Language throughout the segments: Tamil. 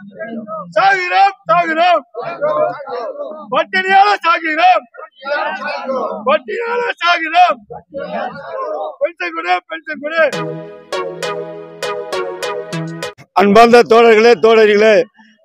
சாகிறோம் சாகிறோம் பட்டினியால சாகிறோம் பட்டினியால சாகிறோம். பென்ஷன் கொடு பென்ஷன் கொடு. அன்பார்ந்த தோழர்களே தோழர்களே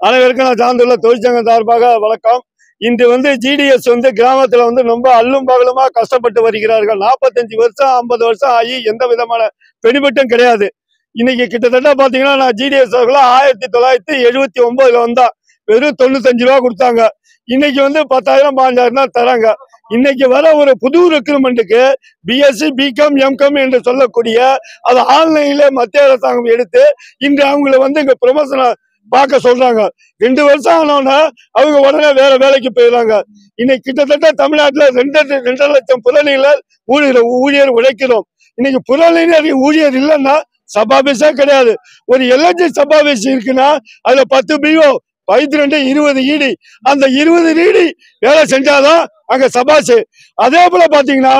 அனைவருக்கும் நான் சார்ந்துள்ள தொழிற்சங்கம் சார்பாக வணக்கம். இன்று ஜிடிஎஸ் கிராமத்துல ரொம்ப அல்லும் பகலுமா கஷ்டப்பட்டு வருகிறார்கள். 45 வருஷம் 50 வருஷம் ஆகி எந்த விதமான பெனிஃபிட்டும் கிடையாது. இன்னைக்கு கிட்டத்தட்ட பாத்தீங்கன்னா நான் ஜிடிஎஸ் 1979 வந்தா வெறும் 95 ரூபா கொடுத்தாங்க. இன்னைக்கு 10,000 15,000 தான் தராங்க. இன்னைக்கு வர ஒரு புது ரெக்ரூட்மெண்ட்டுக்கு பிஎஸ்சி பிகாம் எம்காம் என்று சொல்லக்கூடிய அது ஆன்லைன்ல மத்திய அரசாங்கம் எடுத்து இன்று அவங்களை இங்க ப்ரொமோஷனை பார்க்க சொல்றாங்க. 2 வருஷம் ஆனோன்னா அவங்க உடனே வேற வேலைக்கு போயிடுறாங்க. இன்னைக்கு கிட்டத்தட்ட தமிழ்நாட்டுல 2 லட்சம் புறநிலை ஊழியர் உழைக்கிறோம். இன்னைக்கு புறநிலை ஊழியர் இல்லைன்னா சபாபேஸே கிடையாது. ஒரு எல்ஐசி சபாபேஸ் இருக்குன்னா அதுல 10 பிஓ 12 20 ஈடி அந்த 20 ஈடி வேலை செஞ்சாதான் அங்க சபாசு. அதே போல பாத்தீங்கன்னா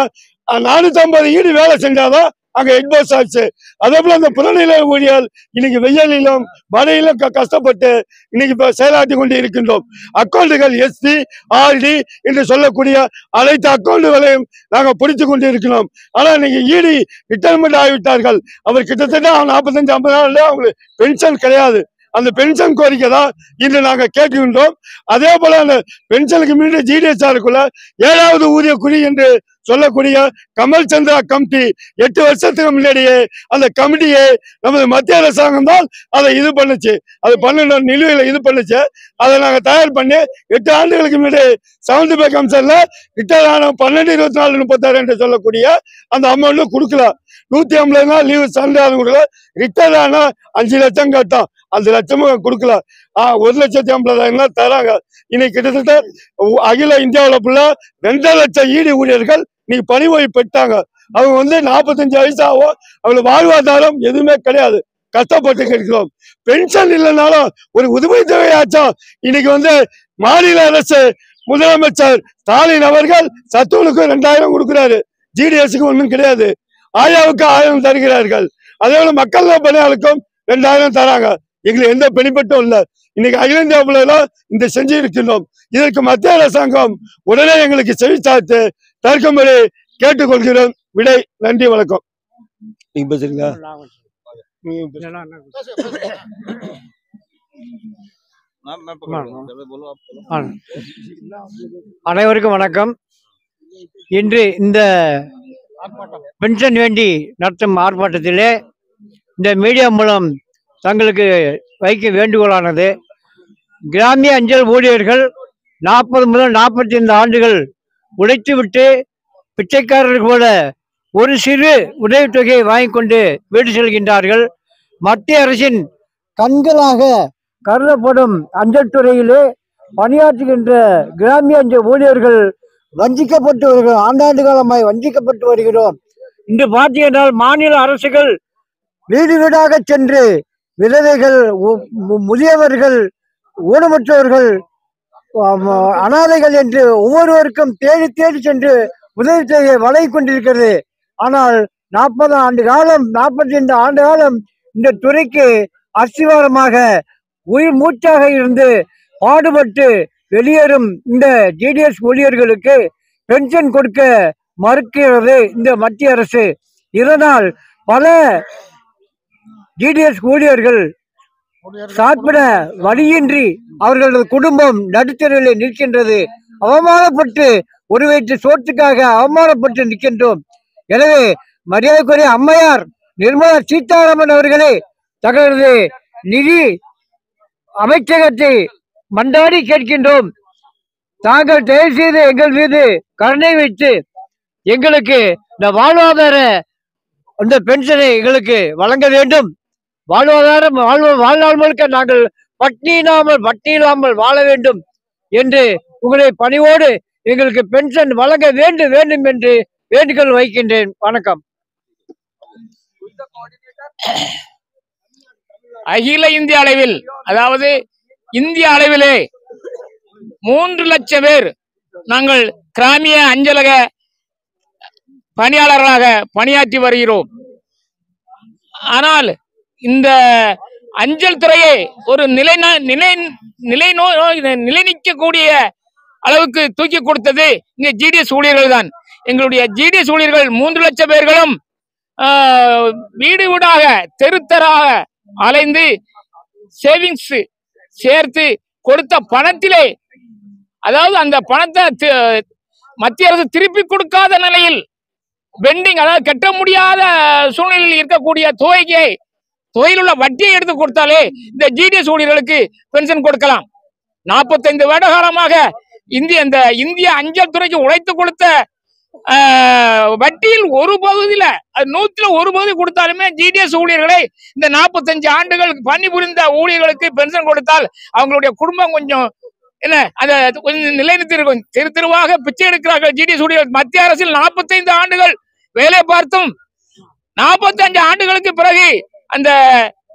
450 ஈடி வேலை செஞ்சாதான் அங்க ஹெட் பாஸ் ஆச்சு. அதே போல அந்த புறநிலை ஊழியர் இன்னைக்கு வெயிலும் மழையிலும் கஷ்டப்பட்டு இன்னைக்கு செயலாற்றி கொண்டு இருக்கின்றோம். அக்கௌண்டுகள் எஸ்டி ஆர்டி என்று சொல்லக்கூடிய அனைத்து அக்கௌண்டுகளையும் நாங்க பிடித்து கொண்டு இருக்கிறோம். ஆனா இன்னைக்கு ஈடி ரிட்டைர்மெண்ட் ஆகிவிட்டார்கள். அவர் கிட்டத்தட்ட 45-50 நாள்ல அவங்களுக்கு பென்ஷன் கிடையாது. அந்த பென்ஷன் கோரிக்கை தான் இன்று நாங்க கேட்கின்றோம். அதே போல அந்த பென்ஷனுக்கு முன்னாடி ஜிடிஎஸ்ஆருக்குள்ள 7வது ஊதிய குழு என்று சொல்லக்கூடிய கமல் சந்திரா கமிட்டி 8 வருஷத்துக்கு முன்னாடியே அந்த கமிட்டியை நமது மத்திய அரசாங்கம் தான் அதை இது பண்ணுச்சு. அது 12 நிலுவையில இது பண்ணுச்சு. அதை நாங்க தயார் பண்ணி 8 ஆண்டுகளுக்கு முன்னாடி 75 கமிஷன்ல ரிட்டையர் ஆன 12 24 36 என்று சொல்லக்கூடிய அந்த அமௌண்ட் கொடுக்கல. 150 நாள் லீவு சந்தானம் கொடுக்கல. ரிட்டையர் ஆனா 5 லட்சம் கேட்டோம். 5 லட்சமும் கொடுக்கல. 1,50,000 தராங்க. இன்னைக்கு கிட்டத்தட்ட அகில இந்தியாவில ஃபுல்லா 2 லட்சம் ஈடி ஊழியர்கள் இன்னைக்கு பணி ஓய்வு பெற்றாங்க. அவங்க 45 வயசாகும். அவங்களுக்கு வாழ்வாதாரம் எதுவுமே கிடையாது. கஷ்டப்பட்டு இருக்கிறோம். பென்ஷன் இல்லைனாலும் ஒரு உதவி தொகையாச்சும் இன்னைக்கு மாநில அரசு முதலமைச்சர் ஸ்டாலின் அவர்கள் சத்துணவுக்கு 2000 கொடுக்கிறாரு. ஜிடிஎஸ்க்கு ஒன்றும் கிடையாது. ஆயாவுக்கு 1000 தருகிறார்கள். அதே போல மக்கள் பணியாளருக்கும் 2000 தராங்க. எங்களுக்கு எந்த பெனிஃபிட்டும் இல்லை. இன்னைக்கு அகில இந்தியாவுல இந்த செஞ்சு இருக்கின்றோம். இதற்கு மத்திய அரசாங்கம் உடனே எங்களுக்கு செவிச்சாத்து தற்கும்படி கேட்டுக்கொள்கிறோம். விடை. நன்றி வணக்கம். நீங்க பேசுறீங்களா? அனைவருக்கும் வணக்கம். இன்று இந்த பென்ஷன் வேண்டி நடத்தும் ஆர்ப்பாட்டத்திலே இந்த மீடியா மூலம் தங்களுக்கு வைக்க வேண்டுகோளானது, கிராமிய அஞ்சல் ஊழியர்கள் 40 முதல் 45 ஆண்டுகள் உழைத்துவிட்டு பிச்சைக்காரர்கள் போல ஒரு சிறு உதவித்தொகையை வாங்கி கொண்டு வீடு செல்கின்றார்கள். மத்திய அரசின் கண்களாக கருதப்படும் அஞ்சல் துறையிலே பணியாற்றுகின்ற கிராமிய அஞ்சல் ஊழியர்கள் வஞ்சிக்கப்பட்டு வருகிறோம். ஆண்டாண்டு காலமாய் வஞ்சிக்கப்பட்டு வருகிறோம். இன்று பார்த்தீங்கன்னால் மாநில அரசுகள் வீடு வீடாக சென்று விதவைகள், முதியவர்கள், ஊனமுற்றவர்கள், அனாதைகள் என்று ஒவ்வொருவருக்கும் தேடி தேடி சென்று உதவி செய்ய வழங்கி கொண்டிருக்கிறது. ஆனால் 40 ஆண்டு காலம் 45 ஆண்டு காலம் இந்த துறைக்கு அஸ்திவாரமாக உயிர் மூச்சாக இருந்து பாடுபட்டு வெளியேறும் இந்த ஜிடிஎஸ் ஊழியர்களுக்கு பென்ஷன் கொடுக்க மறுக்கிறது இந்த மத்திய அரசு. இதனால் பல ஜிடிஎஸ் ஊழியர்கள் சாப்பிட வழியின்றி அவர்களது குடும்பம் நடுத்தரவில் நிற்கின்றது. அவமானப்பட்டு ஒரு வயிற்று சோற்றுக்காக அவமானப்பட்டு நிற்கின்றோம். எனவே மரியாதைக்குரிய அம்மையார் நிர்மலா சீதாராமன் அவர்களே தங்களது நிதி அமைச்சகத்தை மன்றாடி கேட்கின்றோம். தாங்கள் தயவு செய்து எங்கள் மீது கருணை வைத்து எங்களுக்கு இந்த வாழ்வாதார அந்த பென்ஷனை எங்களுக்கு வழங்க வேண்டும். வாழ்வாதாரம் வாழ்நாள் முழுக்க நாங்கள் பட்டினியில்லாமல் வாழ வேண்டும் என்று உங்களை பணிவோடு எங்களுக்கு பென்ஷன் வழங்க வேண்டும் என்று வேண்டுகோள் வைக்கின்றேன். வணக்கம். அகில இந்திய அளவில், அதாவது இந்திய அளவிலே 3 லட்சம் பேர் நாங்கள் கிராமிய அஞ்சலக பணியாளர்களாக பணியாற்றி வருகிறோம். ஆனால் இந்த அஞ்சல் துறையை ஒரு நிலைநிற்கக்கூடிய அளவுக்கு தூக்கி கொடுத்தது இங்க ஜிடிஎஸ் ஊழியர்கள் தான். எங்களுடைய ஜிடிஎஸ் ஊழியர்கள் 3 லட்சம் பேர்களும் வீடு வீடாக தெருத்தராக அலைந்து சேவிங்ஸ் சேர்த்து கொடுத்த பணத்திலே, அதாவது அந்த பணத்தை மத்திய அரசு திருப்பி கொடுக்காத நிலையில் பெண்டிங், அதாவது கட்ட முடியாத சூழ்நிலையில் இருக்கக்கூடிய தொகையில் உள்ள வட்டியை எடுத்து கொடுத்தாலே இந்த ஜிடிஎஸ் ஊழியர்களுக்கு பென்ஷன் கொடுக்கலாம். 45 வருட காலமாக இந்திய அஞ்சல் துறைக்கு உழைத்து கொடுத்த வட்டியில் ஒரு பகுதியில 100ல் 1 பகுதி கொடுத்தாலுமே ஜிடிஎஸ் ஊழியர்களை இந்த 45 ஆண்டுகள் பணிபுரிந்த ஊழியர்களுக்கு பென்ஷன் கொடுத்தால் அவங்களுடைய குடும்பம் கொஞ்சம் என்ன அதை கொஞ்சம் நிலைநிறுத்தி இருக்கும். தெருவாக பிச்சை எடுக்கிறார்கள் ஜிடிஎஸ் ஊழியர்கள். மத்திய அரசில் 45 ஆண்டுகள் வேலை பார்த்தும் 45 ஆண்டுகளுக்கு பிறகு அந்த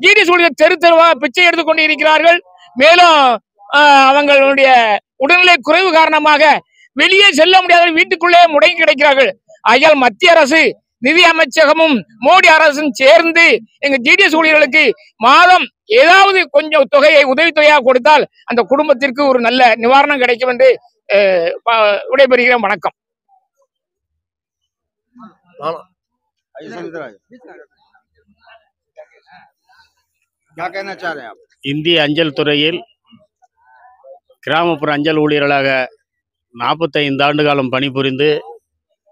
ஜிடிஎஸ் ஊழியர்கள் தெருவாக பிச்சை எடுத்துக் கொண்டு இருக்கிறார்கள். மேலும் அவங்களுடைய உடல்நிலை குறைவு காரணமாக வெளியே செல்ல முடியாத வீட்டுக்குள்ளே முடங்கி கிடைக்கிறார்கள். ஆகையால் மத்திய அரசு, நிதி அமைச்சகமும் மோடி அரசும் சேர்ந்து எங்க ஜிடிஎஸ் ஊழியர்களுக்கு மாதம் ஏதாவது கொஞ்சம் தொகையை உதவித்தொகையாக கொடுத்தால் அந்த குடும்பத்திற்கு ஒரு நல்ல நிவாரணம் கிடைக்கும் என்று விடைபெறுகிறேன். வணக்கம். இந்திய அஞ்சல் துறையில் கிராமப்புற அஞ்சல் ஊழியர்களாக 45 ஆண்டு காலம் பணிபுரிந்து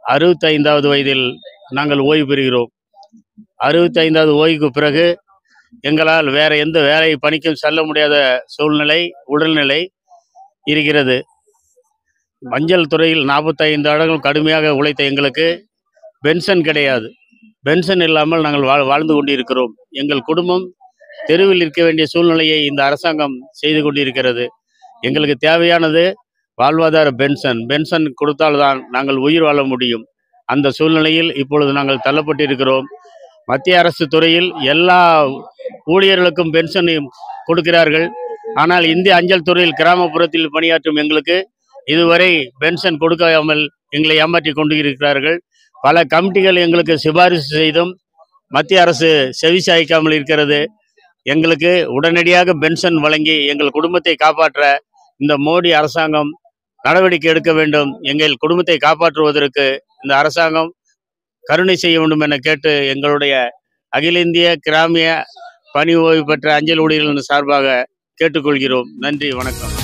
65வது வயதில் நாங்கள் ஓய்வு பெறுகிறோம். 65வது ஓய்வுக்கு பிறகு எங்களால் வேற எந்த வேலை பணிக்கும் செல்ல முடியாத சூழ்நிலை, உடல்நிலை இருக்கிறது. அஞ்சல் துறையில் 45 ஆண்டுகள் கடுமையாக உழைத்த எங்களுக்கு பென்ஷன் கிடையாது. பென்ஷன் இல்லாமல் நாங்கள் வாழ்ந்து கொண்டிருக்கிறோம். எங்கள் குடும்பம் தெருவில் இருக்க வேண்டிய சூழ்நிலையை இந்த அரசாங்கம் செய்து கொண்டிருக்கிறது. எங்களுக்கு தேவையானது வாழ்வாதார பென்ஷன் கொடுத்தால்தான் நாங்கள் உயிர் வாழ முடியும். அந்த சூழ்நிலையில் இப்பொழுது நாங்கள் தள்ளப்பட்டிருக்கிறோம். மத்திய அரசு துறையில் எல்லா ஊழியர்களுக்கும் பென்ஷன் கொடுக்கிறார்கள். ஆனால் இந்திய அஞ்சல் துறையில் கிராமப்புறத்தில் பணியாற்றும் எங்களுக்கு இதுவரை பென்ஷன் கொடுக்காமல் எங்களை ஏமாற்றி கொண்டு இருக்கிறார்கள். பல கமிட்டிகள் எங்களுக்கு சிபாரிசு செய்தும் மத்திய அரசு செவி சாய்க்காமல் இருக்கிறது. எங்களுக்கு உடனடியாக பென்ஷன் வழங்கி எங்கள் குடும்பத்தை காப்பாற்ற இந்த மோடி அரசாங்கம் நடவடிக்கை எடுக்க வேண்டும். எங்கள் குடும்பத்தை காப்பாற்றுவதற்கு இந்த அரசாங்கம் கருணை செய்ய வேண்டும் என கேட்டு எங்களுடைய அகில இந்திய கிராமிய பணி ஓய்வு பெற்ற அஞ்சல் ஊழியர்களின் சார்பாக கேட்டுக்கொள்கிறோம். நன்றி, வணக்கம்.